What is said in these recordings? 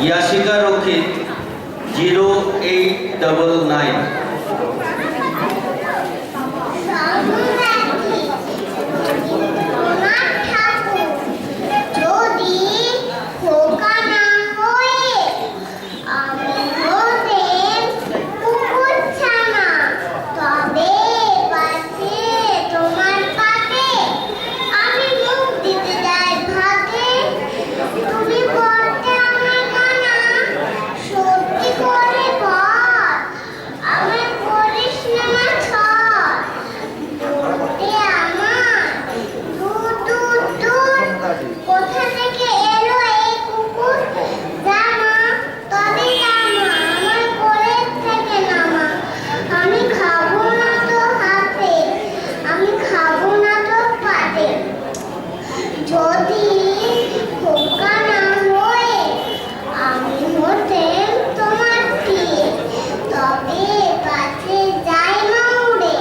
Yashica রক্ষিত 0899। যদি খোকা না হয়ে আমি হতেম তোমার টিয়ে, তবে কাছে যাই মা উড়ে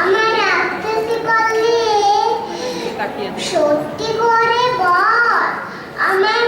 আমার রাক্ষসী কল দিয়ে। সত্যি করে বল আমার